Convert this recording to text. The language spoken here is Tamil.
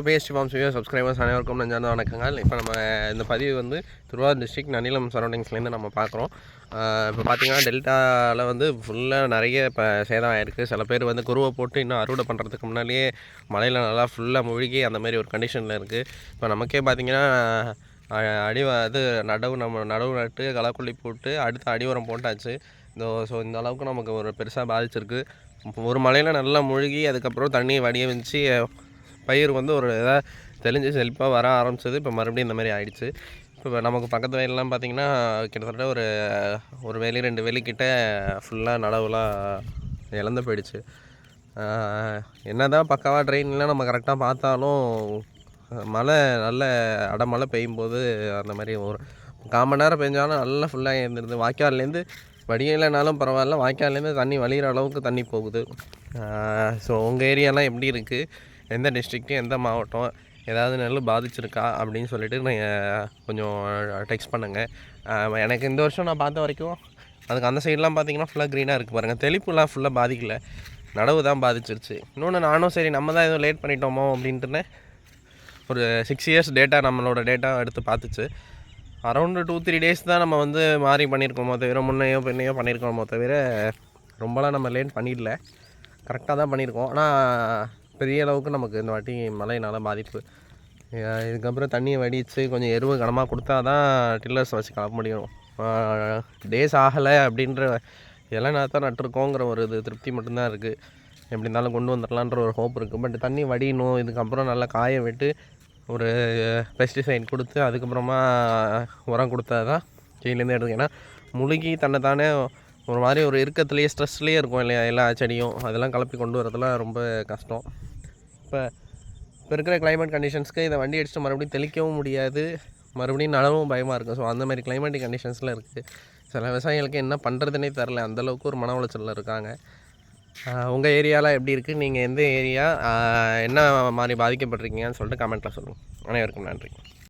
பிஎஸ்டி ஃபார்ம்ஸ் சப்ஸ்கிரைபர்ஸ் அனைவருக்கும் நெஞ்சார்ந்த வணக்கங்கள். இப்போ நம்ம இந்த பதிவு வந்து திருவாரூர் டிஸ்ட்ரிக்ட் நனிலம் சரௌண்டிங்ஸ்லேருந்து நம்ம பார்க்குறோம். இப்போ பார்த்திங்கன்னா டெல்டாவில் வந்து ஃபுல்லாக நிறைய இப்போ சேதம் ஆகிருக்கு. சில பேர் வந்து குருவை போட்டு இன்னும் அறுவடை பண்ணுறதுக்கு முன்னாடியே மழையில் நல்லா ஃபுல்லாக மூழ்கி அந்த மாதிரி ஒரு கண்டிஷனில் இருக்குது. இப்போ நமக்கே பார்த்திங்கன்னா நடவு நட்டு களக்குள்ளி போட்டு அடுத்து அடி உரம் போட்டாச்சு. இந்த அளவுக்கு நமக்கு ஒரு பெருசாக பாதிச்சிருக்கு. ஒரு மழையில் நல்லா மூழ்கி அதுக்கப்புறம் தண்ணி வடிய வச்சு பயிர் வந்து ஒரு இதாக தெளிஞ்சு செழிப்பாக வர ஆரம்பிச்சது. இப்போ மறுபடியும் இந்த மாதிரி ஆகிடுச்சு. இப்போ நமக்கு பக்கத்து வயலெலாம் பார்த்திங்கன்னா கிட்டத்தட்ட ஒரு வேலி 2 வேலிக்கிட்ட ஃபுல்லாக நடவுலாம் இழந்து போயிடுச்சு. என்ன தான் பக்காவாக ட்ரெயின்லாம் நம்ம கரெக்டாக பார்த்தாலும் மழை நல்ல அடமழை பெய்யும்போது அந்த மாதிரி ஒரு 1/4 மணி நேரம் பெஞ்சாலும் நல்லா ஃபுல்லாக இருந்துருது. வாய்க்கால்லேருந்து வடியலைனாலும் பரவாயில்ல, வாய்க்கால்லேருந்து தண்ணி வழிகிற அளவுக்கு தண்ணி போகுது. ஸோ உங்கள் ஏரியாலாம் எப்படி இருக்குது, எந்த டிஸ்ட்ரிக்ட்டு, எந்த மாவட்டம், ஏதாவது நெல் பாதிச்சிருக்கா அப்படின்னு சொல்லிவிட்டு நீங்கள் கொஞ்சம் டெக்ஸ்ட் பண்ணுங்கள். எனக்கு இந்த வருஷம் நான் பார்த்த வரைக்கும் அதுக்கு அந்த சைட்லாம் பார்த்திங்கன்னா ஃபுல்லாக க்ரீனாக இருக்குது பாருங்கள். தெளிப்புலாம் ஃபுல்லாக பாதிக்கலை, நடவு தான் பாதிச்சிருச்சு. இன்னொன்று நானும் சரி நம்ம தான் எதுவும் லேட் பண்ணிட்டோமோ அப்படின்ட்டுன்னு ஒரு 6 இயர்ஸ் டேட்டா நம்மளோட டேட்டா எடுத்து பார்த்துச்சு. அரௌண்டு 2-3 டேஸ் தான் நம்ம வந்து மாறி பண்ணியிருக்கோமோ தவிர, முன்னையோ பின்னையோ பண்ணியிருக்கோமோ தவிர ரொம்பலாம் நம்ம லேட் பண்ணிடல, கரெக்டாக தான் பண்ணியிருக்கோம். ஆனால் பெரிய அளவுக்கு நமக்கு இந்த வாட்டி மழையினால் பாதிப்பு. இதுக்கப்புறம் தண்ணியை வடித்து கொஞ்சம் எருவு கனமாக கொடுத்தா தான் டில்லர்ஸ் வச்சு கலப்ப முடியும். டேஸ் ஆகலை அப்படின்ற எல்லாம் தான் நட்டுருக்கோங்கிற ஒரு திருப்தி மட்டும்தான் இருக்குது. எப்படி இருந்தாலும் கொண்டு வந்துடலான்ற ஒரு ஹோப் இருக்குது. பட் தண்ணி வடியணும், இதுக்கப்புறம் நல்லா காய விட்டு ஒரு பெஸ்டிசைட் கொடுத்து அதுக்கப்புறமா உரம் கொடுத்தா தான் கீழேருந்து எடுத்து. ஏன்னா முழுகி தன்னைத்தானே ஒரு மாதிரி ஒரு இறுக்கத்துலேயே ஸ்ட்ரெஸ்லேயே இருக்கும் இல்லையா எல்லா செடியும், அதெல்லாம் கலப்பி கொண்டு வரதுலாம் ரொம்ப கஷ்டம். இப்போ இருக்கிற கிளைமேட் கண்டிஷன்ஸ்க்கு இதை வண்டி அடிச்சுட்டு மறுபடியும் தெளிக்கவும் முடியாது, மறுபடியும் நடவும் பயமாக இருக்கும். ஸோ அந்த மாதிரி கிளைமேட்டிக் கண்டிஷன்ஸில் இருக்குது. சில விவசாயிகளுக்கு என்ன பண்ணுறதுனே தெரில, அந்தளவுக்கு ஒரு மன உளைச்சலில் இருக்காங்க. உங்கள் ஏரியாவில் எப்படி இருக்குது, நீங்கள் எந்த ஏரியா, என்ன மாதிரி பாதிக்கப்பட்டிருக்கீங்கன்னு சொல்லிட்டு கமெண்ட்டில் சொல்லுங்கள். அனைவருக்கும் நன்றி.